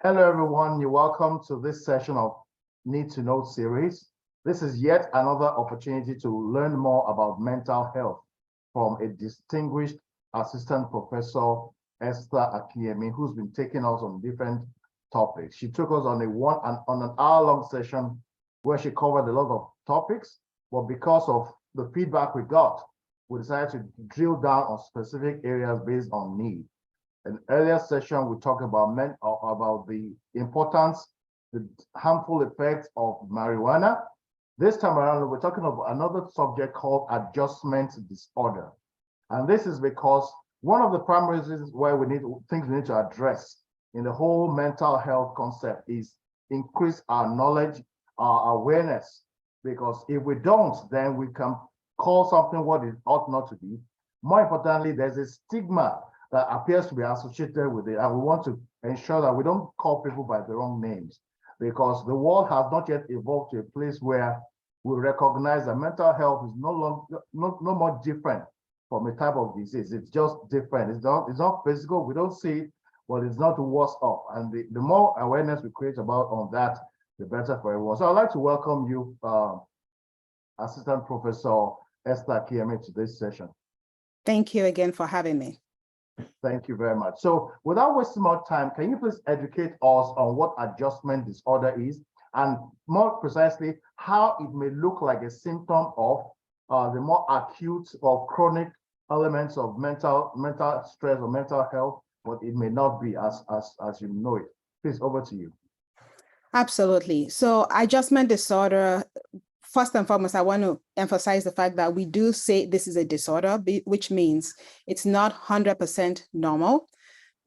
Hello, everyone. You're welcome to this session of Need to Know series. This is yet another opportunity to learn more about mental health from a distinguished assistant professor, Esther Akinyemi, who's been taking us on different topics. She took us on an hour-long session where she covered a lot of topics, but because of the feedback we got, we decided to drill down on specific areas based on need. An earlier session, we talked about the importance, the harmful effects of marijuana. This time around, we're talking about another subject called adjustment disorder. And this is because one of the primary reasons why we need to address in the whole mental health concept is increase our knowledge, our awareness. Because if we don't, then we can call something what it ought not to be. More importantly, there's a stigma that appears to be associated with it. And we want to ensure that we don't call people by the wrong names, because the world has not yet evolved to a place where we recognize that mental health is no more different from a type of disease. It's just different. It's not physical. We don't see it, but it's not worse off. And the more awareness we create about on that, the better for everyone. So I'd like to welcome you, Assistant Professor Esther Akinyemi, to this session. Thank you again for having me. Thank you very much. So without wasting more time, can you please educate us on what adjustment disorder is, and more precisely, how it may look like a symptom of the more acute or chronic elements of mental stress or mental health, but it may not be as you know it. Please, over to you. Absolutely. So adjustment disorder, first and foremost, I want to emphasize the fact that we do say this is a disorder, which means it's not 100% normal.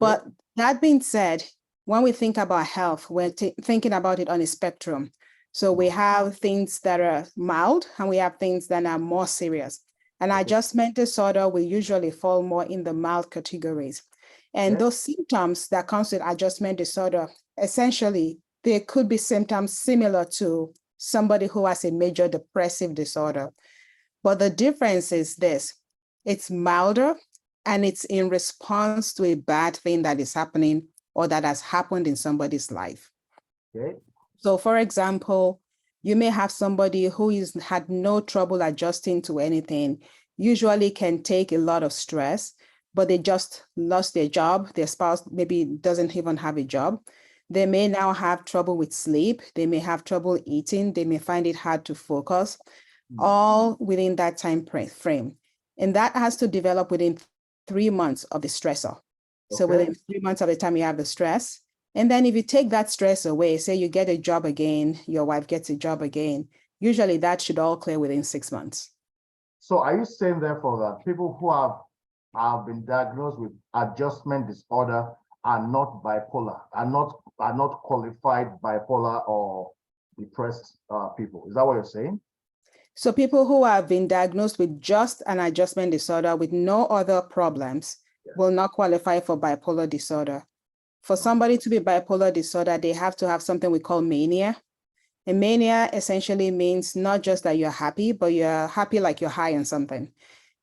But that being said, when we think about health, we're thinking about it on a spectrum. So we have things that are mild and we have things that are more serious. And adjustment disorder will usually fall more in the mild categories. And those symptoms that comes with adjustment disorder, essentially, there could be symptoms similar to somebody who has a major depressive disorder. But the difference is this: it's milder and it's in response to a bad thing that is happening or that has happened in somebody's life. So for example, you may have somebody who had no trouble adjusting to anything, usually can take a lot of stress, but they just lost their job. Their spouse maybe doesn't even have a job. They may now have trouble with sleep. They may have trouble eating. They may find it hard to focus, all within that time frame. And that has to develop within 3 months of the stressor. So within 3 months of the time you have the stress. And then if you take that stress away, say you get a job again, your wife gets a job again, usually that should all clear within 6 months. So are you saying therefore that people who have been diagnosed with adjustment disorder are not bipolar, are not qualified bipolar or depressed people? Is that what you're saying? So people who have been diagnosed with just an adjustment disorder with no other problems will not qualify for bipolar disorder. For somebody to be bipolar disorder, they have to have something we call mania. And mania essentially means not just that you're happy, but you're happy like you're high on something.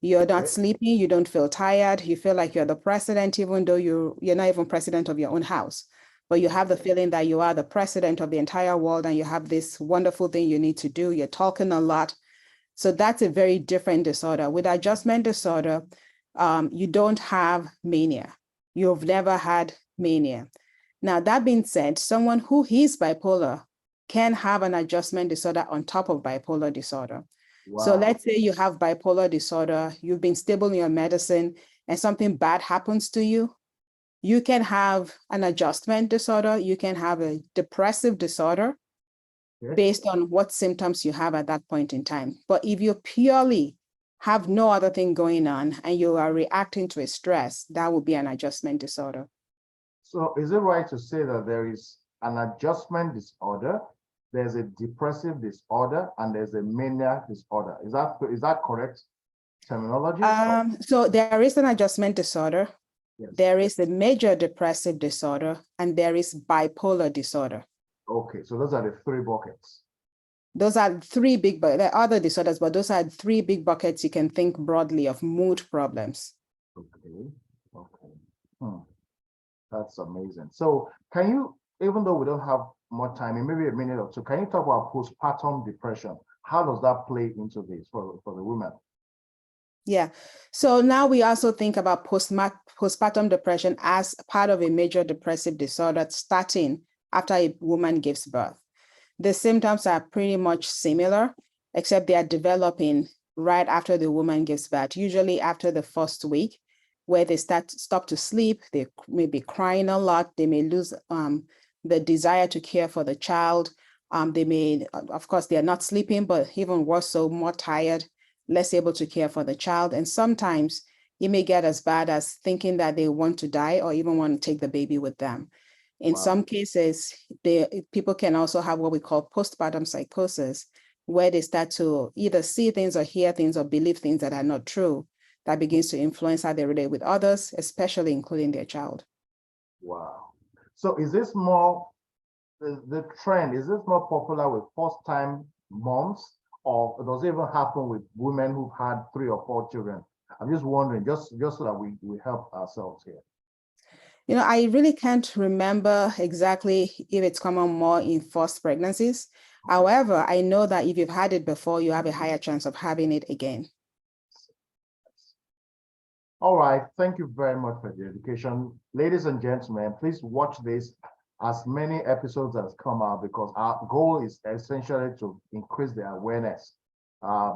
You're not sleepy, you don't feel tired, you feel like you're the president, even though you're not even president of your own house. But you have the feeling that you are the president of the entire world and you have this wonderful thing you need to do. You're talking a lot. So that's a very different disorder. With adjustment disorder, you don't have mania. You've never had mania. Now, that being said, someone who is bipolar can have an adjustment disorder on top of bipolar disorder. Wow. So let's say you have bipolar disorder, you've been stable in your medicine, and something bad happens to you. You can have an adjustment disorder, you can have a depressive disorder based on what symptoms you have at that point in time. But if you purely have no other thing going on and you are reacting to a stress, that would be an adjustment disorder. So is it right to say that there is an adjustment disorder, there's a depressive disorder, and there's a mania disorder? Is that correct terminology? So there is an adjustment disorder, there is a major depressive disorder, and there is bipolar disorder. Okay, so those are the 3 buckets. Those are 3 big, but there are other disorders, but those are 3 big buckets you can think broadly of mood problems. Okay. That's amazing. So can you even though we don't have more time, in maybe a minute or two, can you talk about postpartum depression? How does that play into this for the women? Yeah. So now we also think about postpartum depression as part of a major depressive disorder starting after a woman gives birth. The symptoms are pretty much similar, except they are developing right after the woman gives birth, usually after the first week, where they stop to sleep, they may be crying a lot, they may lose the desire to care for the child. They may, of course, they are not sleeping, but even worse so, more tired, less able to care for the child. And sometimes it may get as bad as thinking that they want to die or even want to take the baby with them. In some cases, people can also have what we call postpartum psychosis, where they start to either see things or hear things or believe things that are not true, that begins to influence how they relate with others, especially including their child. Wow. So is this more, the trend, is this more popular with first-time moms, or does it even happen with women who've had 3 or 4 children? I'm just wondering, just so that we help ourselves here. You know, I really can't remember exactly if it's common more in first pregnancies. However, I know that if you've had it before, you have a higher chance of having it again. All right, thank you very much for the education. Ladies and gentlemen, please watch this as many episodes as come out, because our goal is essentially to increase the awareness.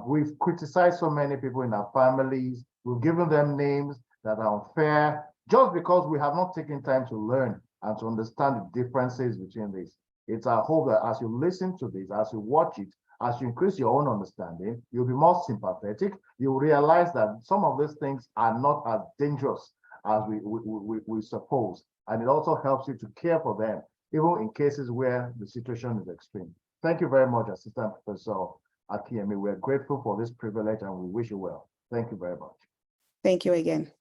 We've criticized so many people in our families. We've given them names that are unfair, just because we have not taken time to learn and to understand the differences between these. It's our hope that as you listen to this, as you watch it, as you increase your own understanding, you'll be more sympathetic. You'll realize that some of these things are not as dangerous as we suppose. And it also helps you to care for them, even in cases where the situation is extreme. Thank you very much, Assistant Professor Akinyemi. We're grateful for this privilege and we wish you well. Thank you very much. Thank you again.